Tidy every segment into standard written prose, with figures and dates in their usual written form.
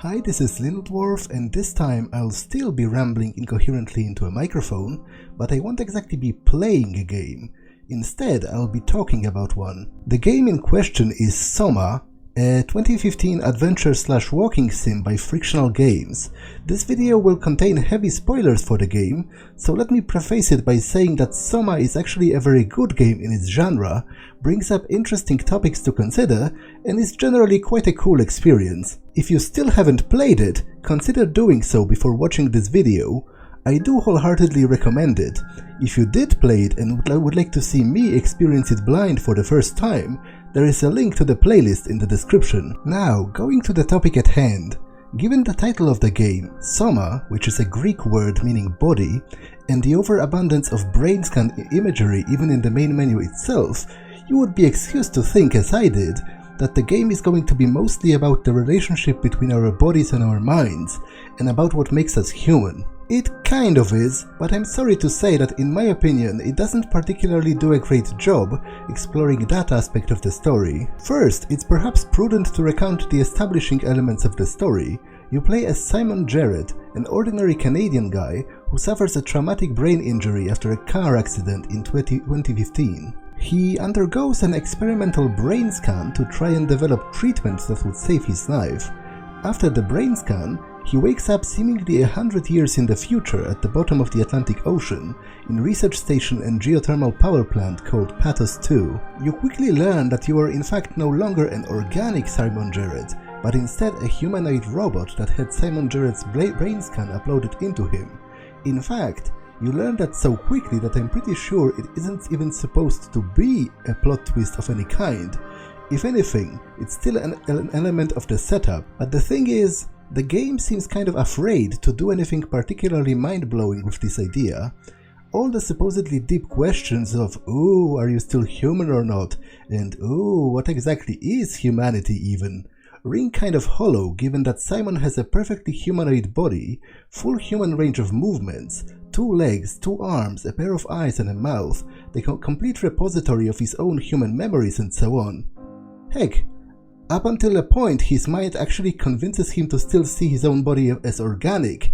Hi, this is Little Dwarf, and this time I'll still be rambling incoherently into a microphone, but I won't exactly be playing a game. Instead, I'll be talking about one. The game in question is Soma, a 2015 adventure/walking sim by Frictional Games. This video will contain heavy spoilers for the game, so let me preface it by saying that Soma is actually a very good game in its genre, brings up interesting topics to consider, and is generally quite a cool experience. If you still haven't played it, consider doing so before watching this video. I do wholeheartedly recommend it. If you did play it and would like to see me experience it blind for the first time, there is a link to the playlist in the description. Now, going to the topic at hand. Given the title of the game, Soma, which is a Greek word meaning body, and the overabundance of brain scan imagery even in the main menu itself, you would be excused to think, as I did, that the game is going to be mostly about the relationship between our bodies and our minds, and about what makes us human. It kind of is, but I'm sorry to say that in my opinion it doesn't particularly do a great job exploring that aspect of the story. First, it's perhaps prudent to recount the establishing elements of the story. You play as Simon Jarrett, an ordinary Canadian guy who suffers a traumatic brain injury after a car accident in 2015. He undergoes an experimental brain scan to try and develop treatments that would save his life. After the brain scan, he wakes up seemingly 100 years in the future at the bottom of the Atlantic Ocean, in research station and geothermal power plant called pathos-II. You quickly learn that you are in fact no longer an organic Simon Jarrett, but instead a humanoid robot that had Simon Jarrett's brain scan uploaded into him. In fact, you learn that so quickly that I'm pretty sure it isn't even supposed to be a plot twist of any kind. If anything, it's still an element of the setup, but the thing is, the game seems kind of afraid to do anything particularly mind-blowing with this idea. All the supposedly deep questions of, ooh, are you still human or not, and ooh, what exactly is humanity even, ring kind of hollow given that Simon has a perfectly humanoid body, full human range of movements, 2 legs, 2 arms, a pair of eyes and a mouth, the complete repository of his own human memories and so on. Heck, up until a point his mind actually convinces him to still see his own body as organic,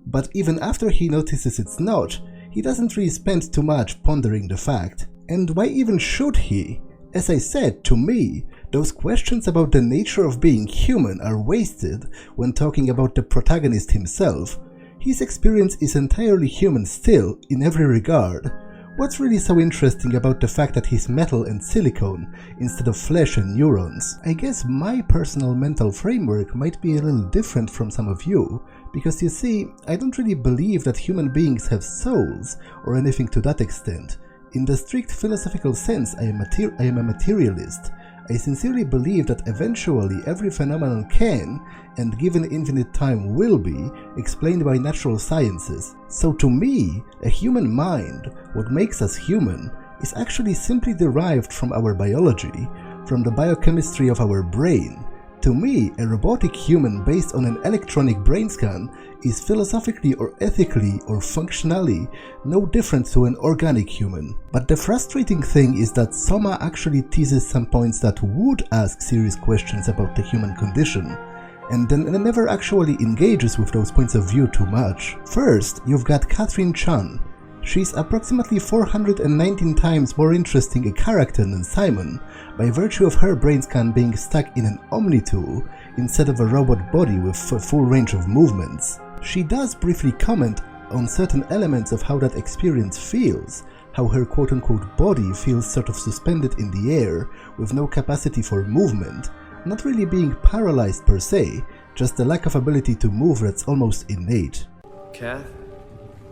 but even after he notices it's not, he doesn't really spend too much pondering the fact. And why even should he? As I said, to me, those questions about the nature of being human are wasted when talking about the protagonist himself. His experience is entirely human still, in every regard. What's really so interesting about the fact that he's metal and silicone instead of flesh and neurons? I guess my personal mental framework might be a little different from some of you, because you see, I don't really believe that human beings have souls or anything to that extent. In the strict philosophical sense, I am a materialist. I sincerely believe that eventually every phenomenon can, and given infinite time will be, explained by natural sciences. So to me, a human mind, what makes us human, is actually simply derived from our biology, from the biochemistry of our brain. To me, a robotic human based on an electronic brain scan is philosophically or ethically or functionally no different to an organic human. But the frustrating thing is that Soma actually teases some points that would ask serious questions about the human condition, and then never actually engages with those points of view too much. First, you've got Catherine Chan. She's approximately 419 times more interesting a character than Simon, by virtue of her brain scan being stuck in an Omni-tool instead of a robot body with a full range of movements. She does briefly comment on certain elements of how that experience feels, how her quote-unquote body feels sort of suspended in the air with no capacity for movement, not really being paralyzed per se, just the lack of ability to move that's almost innate. Kath?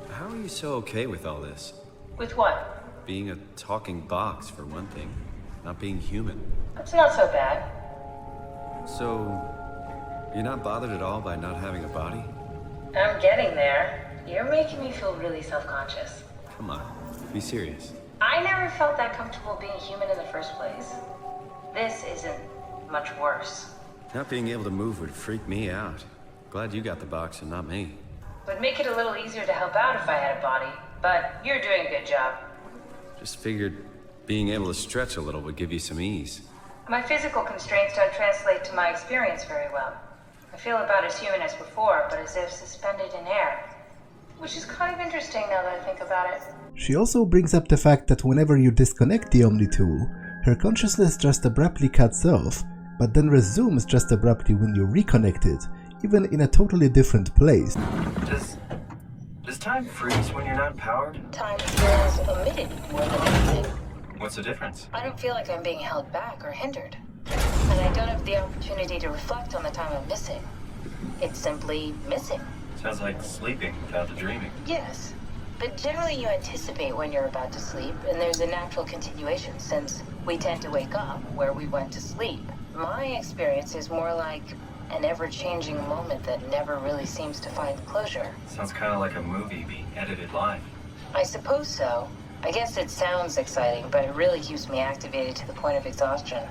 How are you so okay with all this? With what? Being a talking box, for one thing. Not being human. It's not so bad. So, you're not bothered at all by not having a body? I'm getting there. You're making me feel really self-conscious. Come on, be serious. I never felt that comfortable being human in the first place. This isn't much worse. Not being able to move would freak me out. Glad you got the box and not me. Would make it a little easier to help out if I had a body, but you're doing a good job. Just figured being able to stretch a little would give you some ease. My physical constraints don't translate to my experience very well. I feel about as human as before, but as if suspended in air. Which is kind of interesting now that I think about it. She also brings up the fact that whenever you disconnect the Omni tool, her consciousness just abruptly cuts off, but then resumes just abruptly when you reconnect it, even in a totally different place. Does time freeze when you're not powered? Time feels omitted more than anything. What's the difference? I don't feel like I'm being held back or hindered. And I don't have the opportunity to reflect on the time I'm missing. It's simply missing. Sounds like sleeping without the dreaming. Yes. But generally you anticipate when you're about to sleep, and there's a natural continuation since we tend to wake up where we went to sleep. My experience is more like an ever-changing moment that never really seems to find closure. Sounds kind of like a movie being edited live. I suppose so. I guess it sounds exciting, but it really keeps me activated to the point of exhaustion.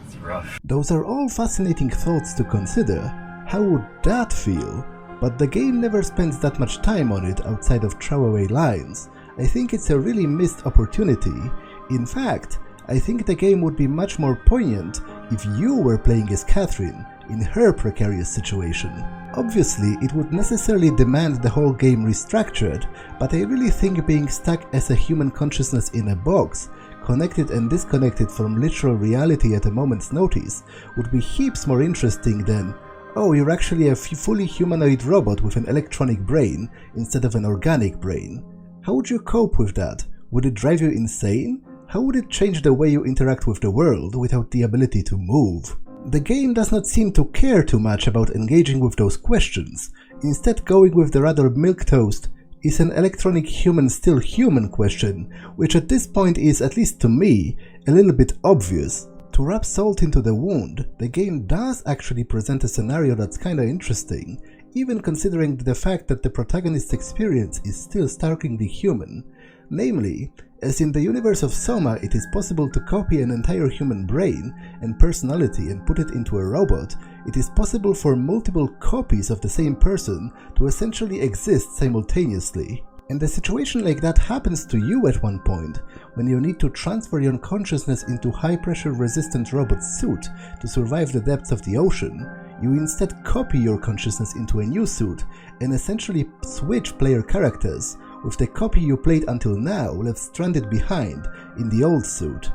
It's rough. Those are all fascinating thoughts to consider. How would that feel? But the game never spends that much time on it outside of throwaway lines. I think it's a really missed opportunity. In fact, I think the game would be much more poignant if you were playing as Catherine in her precarious situation. Obviously, it would necessarily demand the whole game restructured, but I really think being stuck as a human consciousness in a box, connected and disconnected from literal reality at a moment's notice, would be heaps more interesting than, oh, you're actually a fully humanoid robot with an electronic brain instead of an organic brain. How would you cope with that? Would it drive you insane? How would it change the way you interact with the world without the ability to move? The game does not seem to care too much about engaging with those questions, instead going with the rather milquetoast, is an electronic human still human question, which at this point is, at least to me, a little bit obvious. To rub salt into the wound, the game does actually present a scenario that's kinda interesting, even considering the fact that the protagonist's experience is still starkly human. Namely, as in the universe of Soma, it is possible to copy an entire human brain and personality and put it into a robot, it is possible for multiple copies of the same person to essentially exist simultaneously. And a situation like that happens to you at one point, when you need to transfer your consciousness into high-pressure resistant robot suit to survive the depths of the ocean. You instead copy your consciousness into a new suit and essentially switch player characters, with the copy you played until now left stranded behind in the old suit.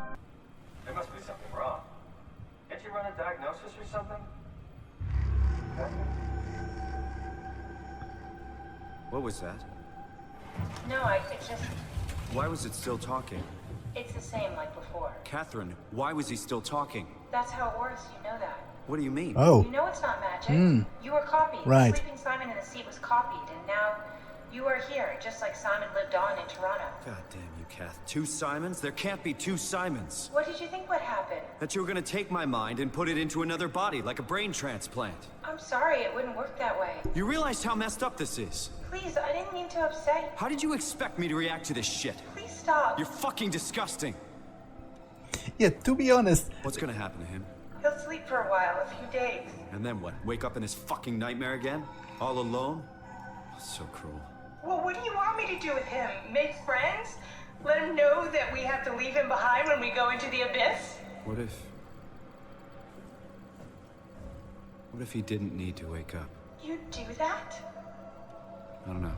There must be something wrong. Can't you run a diagnosis or something? What was that? No, it's just... Why was it still talking? It's the same like before. Catherine, why was he still talking? That's how it works, you know that. What do you mean? Oh, You know it's not magic. You were copied. Right. Sleeping Simon in the seat was copied, and now you are here, just like Simon lived on in Toronto. God damn you, Kath. 2 Simons? There can't be 2 Simons. What did you think would happen? That you were gonna take my mind and put it into another body, like a brain transplant. I'm sorry, it wouldn't work that way. You realize how messed up this is? Please, I didn't mean to upset you. How did you expect me to react to this shit? Please stop. You're fucking disgusting. yeah, to be honest, What's gonna happen to him? He'll sleep for a while, a few days. And then what? Wake up in this fucking nightmare again? All alone? So cruel. Well, what do you want me to do with him? Make friends? Let him know that we have to leave him behind when we go into the abyss? What if he didn't need to wake up? You'd do that? I don't know.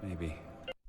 Maybe.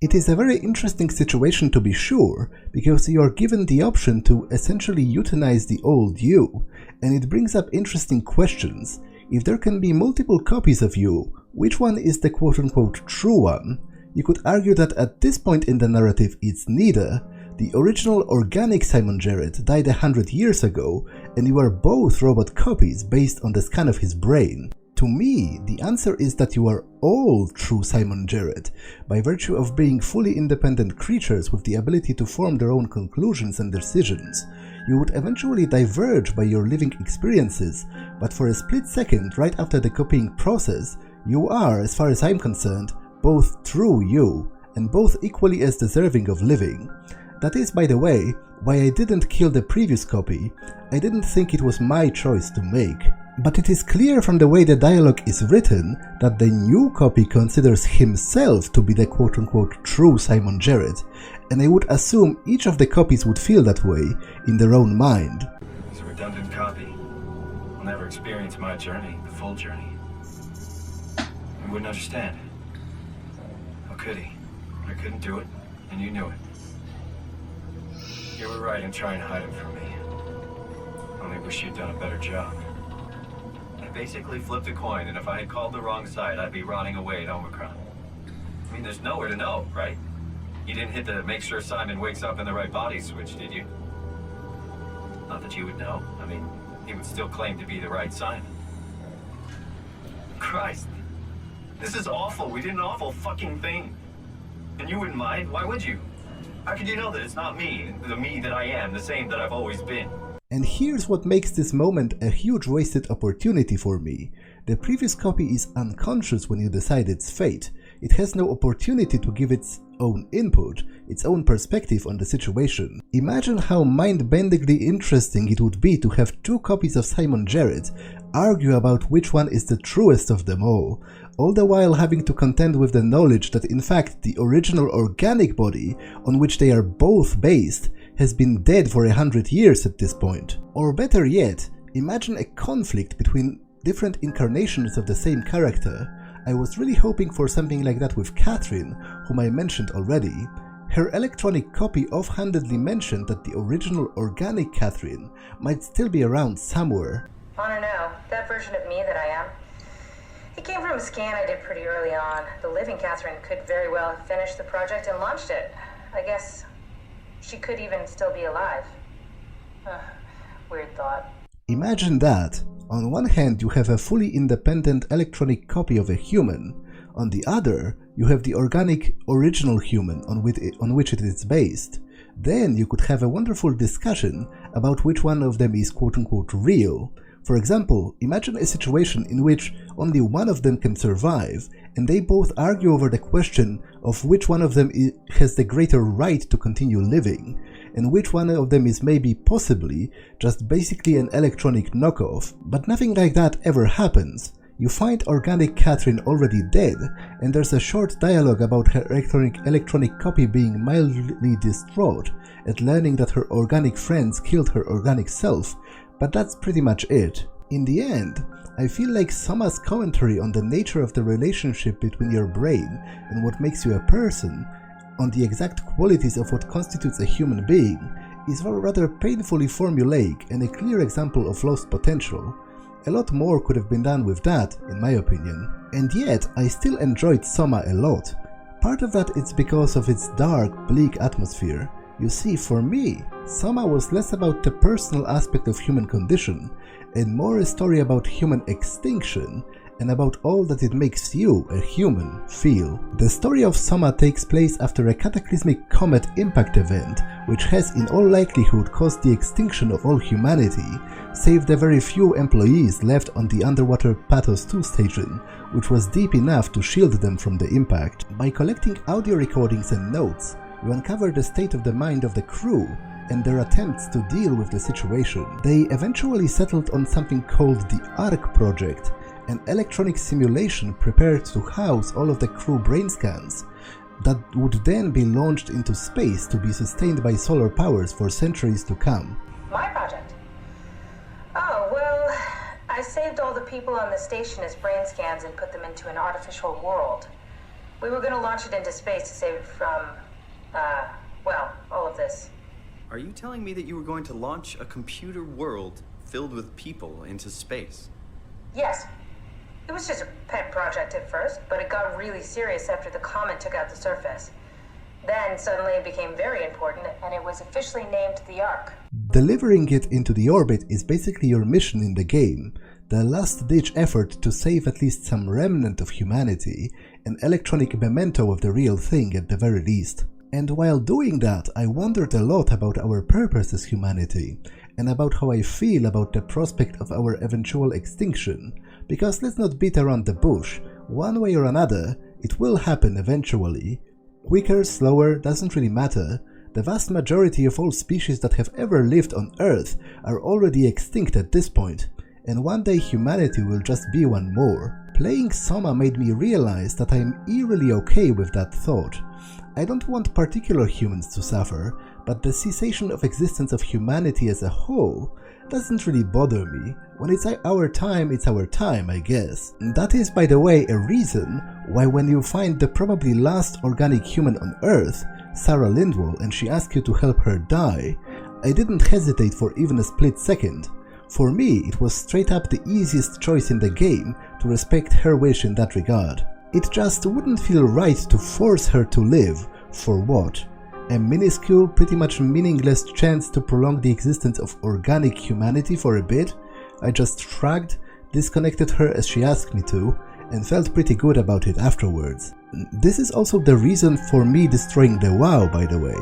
it is a very interesting situation to be sure, because you are given the option to essentially euthanize the old you, and it brings up interesting questions. If there can be multiple copies of you, which one is the quote-unquote true one? You could argue that at this point in the narrative it's neither. The original organic Simon Jarrett died 100 years ago, and you are both robot copies based on the scan of his brain. To me, the answer is that you are all true Simon Jarrett, by virtue of being fully independent creatures with the ability to form their own conclusions and decisions. You would eventually diverge by your living experiences, but for a split second right after the copying process, you are, as far as I'm concerned, both true you, and both equally as deserving of living. That is, by the way, why I didn't kill the previous copy. I didn't think it was my choice to make. But it is clear from the way the dialogue is written that the new copy considers himself to be the quote-unquote true Simon Jarrett, and I would assume each of the copies would feel that way in their own mind. It's a redundant copy. will never experience my journey, the full journey. He wouldn't understand. How could he? I couldn't do it, and you knew it. You were right in trying to hide it from me. Only wish you'd done a better job. I basically flipped a coin, and if I had called the wrong side, I'd be rotting away at Omicron. I mean, there's nowhere to know, right? You didn't hit the make sure Simon wakes up in the right body switch, did you? Not that you would know. I mean, he would still claim to be the right Simon. Christ. This is awful. We did an awful fucking thing. And you wouldn't mind? Why would you? How could you know that it's not me, the me that I am, the same that I've always been? And here's what makes this moment a huge wasted opportunity for me. The previous copy is unconscious when you decide its fate. It has no opportunity to give its own input, its own perspective on the situation. Imagine how mind-bendingly interesting it would be to have two copies of Simon Jarrett argue about which one is the truest of them all the while having to contend with the knowledge that in fact the original organic body on which they are both based has been dead for 100 years at this point. Or better yet, imagine a conflict between different incarnations of the same character. I was really hoping for something like that with Catherine, whom I mentioned already. Her electronic copy offhandedly mentioned that the original organic Catherine might still be around somewhere. I don't know. That version of me that I am. It came from a scan I did pretty early on. The living Catherine could very well have finished the project and launched it. I guess she could even still be alive. Weird thought. Imagine that. On one hand, you have a fully independent electronic copy of a human. On the other, you have the organic original human on which it is based. Then you could have a wonderful discussion about which one of them is quote-unquote real. For example, imagine a situation in which only one of them can survive, and they both argue over the question of which one of them has the greater right to continue living, and which one of them is maybe possibly just basically an electronic knockoff. But nothing like that ever happens. You find organic Catherine already dead, and there's a short dialogue about her electronic copy being mildly distraught at learning that her organic friends killed her organic self, but that's pretty much it. In the end, I feel like Soma's commentary on the nature of the relationship between your brain and what makes you a person, on the exact qualities of what constitutes a human being, is rather painfully formulaic and a clear example of lost potential. A lot more could have been done with that, in my opinion. And yet, I still enjoyed Soma a lot. Part of that is because of its dark, bleak atmosphere. You see, for me, Soma was less about the personal aspect of human condition, and more a story about human extinction, and about all that it makes you, a human, feel. The story of Soma takes place after a cataclysmic comet impact event, which has in all likelihood caused the extinction of all humanity, save the very few employees left on the underwater pathos-II station, which was deep enough to shield them from the impact. By collecting audio recordings and notes, you uncover the state of the mind of the crew and their attempts to deal with the situation. They eventually settled on something called the ARC project, an electronic simulation prepared to house all of the crew brain scans that would then be launched into space to be sustained by solar powers for centuries to come. My project? Oh, well, I saved all the people on the station as brain scans and put them into an artificial world. We were going to launch it into space to save it from, well, all of this. Are you telling me that you were going to launch a computer world filled with people into space? Yes. It was just a pet project at first, but it got really serious after the comet took out the surface. Then suddenly it became very important, and it was officially named the Ark. Delivering it into the orbit is basically your mission in the game, the last-ditch effort to save at least some remnant of humanity, an electronic memento of the real thing at the very least. And while doing that, I wondered a lot about our purpose as humanity, and about how I feel about the prospect of our eventual extinction. Because let's not beat around the bush, one way or another, it will happen eventually. Quicker, slower, doesn't really matter. The vast majority of all species that have ever lived on Earth are already extinct at this point, and one day humanity will just be one more. Playing Soma made me realize that I'm eerily okay with that thought. I don't want particular humans to suffer, but the cessation of existence of humanity as a whole doesn't really bother me. When it's our time, I guess. That is, by the way, a reason why when you find the probably last organic human on Earth, Sarah Lindwall, and she asks you to help her die, I didn't hesitate for even a split second. For me, it was straight up the easiest choice in the game to respect her wish in that regard. It just wouldn't feel right to force her to live. For what? A minuscule, pretty much meaningless chance to prolong the existence of organic humanity for a bit? I just shrugged, disconnected her as she asked me to, and felt pretty good about it afterwards. This is also the reason for me destroying the WoW, by the way.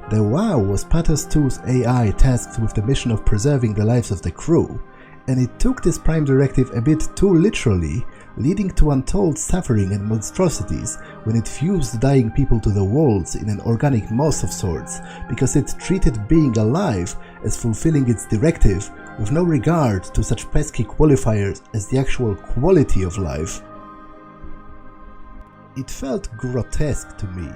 The WoW was pathos-II's AI tasked with the mission of preserving the lives of the crew, and it took this prime directive a bit too literally, leading to untold suffering and monstrosities when it fused dying people to the walls in an organic moss of sorts, because it treated being alive as fulfilling its directive with no regard to such pesky qualifiers as the actual quality of life. It felt grotesque to me,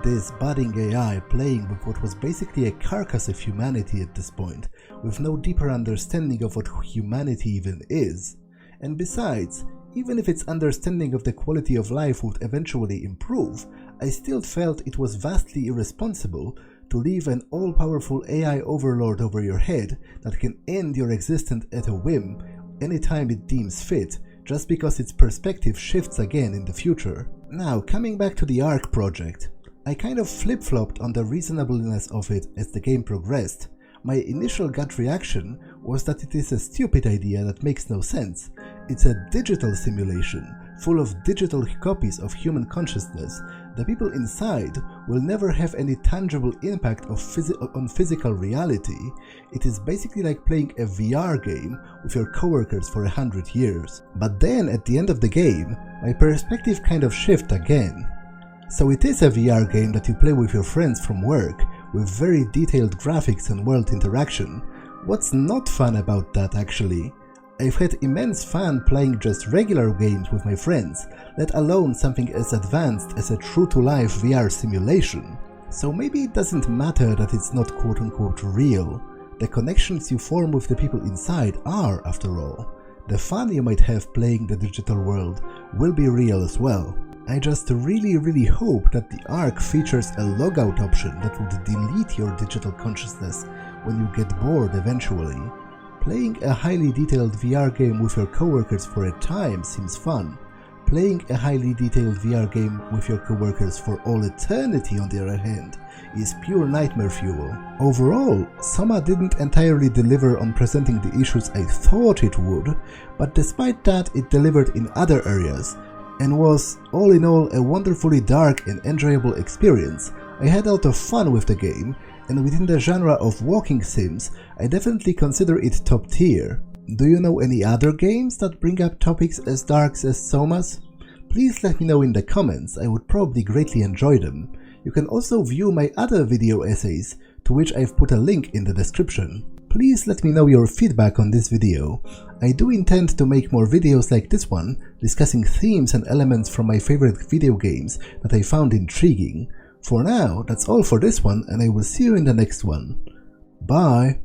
this budding AI playing with what was basically a carcass of humanity at this point, with no deeper understanding of what humanity even is. And besides, even if its understanding of the quality of life would eventually improve, I still felt it was vastly irresponsible to leave an all-powerful AI overlord over your head that can end your existence at a whim anytime it deems fit, just because its perspective shifts again in the future. Now, coming back to the ARK project, I kind of flip-flopped on the reasonableness of it as the game progressed. My initial gut reaction was that it is a stupid idea that makes no sense. It's a digital simulation, full of digital copies of human consciousness. The people inside will never have any tangible impact on physical reality. It is basically like playing a VR game with your coworkers for 100 years. But then at the end of the game, my perspective kind of shifted again. So it is a VR game that you play with your friends from work, with very detailed graphics and world interaction. What's not fun about that, actually? I've had immense fun playing just regular games with my friends, let alone something as advanced as a true-to-life VR simulation. So maybe it doesn't matter that it's not quote-unquote real. The connections you form with the people inside are, after all. The fun you might have playing the digital world will be real as well. I just really hope that the ARK features a logout option that would delete your digital consciousness when you get bored eventually. Playing a highly detailed VR game with your coworkers for a time seems fun. Playing a highly detailed VR game with your coworkers for all eternity, on the other hand, is pure nightmare fuel. Overall, Soma didn't entirely deliver on presenting the issues I thought it would, but despite that it delivered in other areas, and was, all in all, a wonderfully dark and enjoyable experience. I had a lot of fun with the game, and within the genre of walking sims, I definitely consider it top tier. Do you know any other games that bring up topics as dark as Soma's? Please let me know in the comments, I would probably greatly enjoy them. You can also view my other video essays, to which I've put a link in the description. Please let me know your feedback on this video. I do intend to make more videos like this one, discussing themes and elements from my favorite video games that I found intriguing. For now, that's all for this one, and I will see you in the next one. Bye!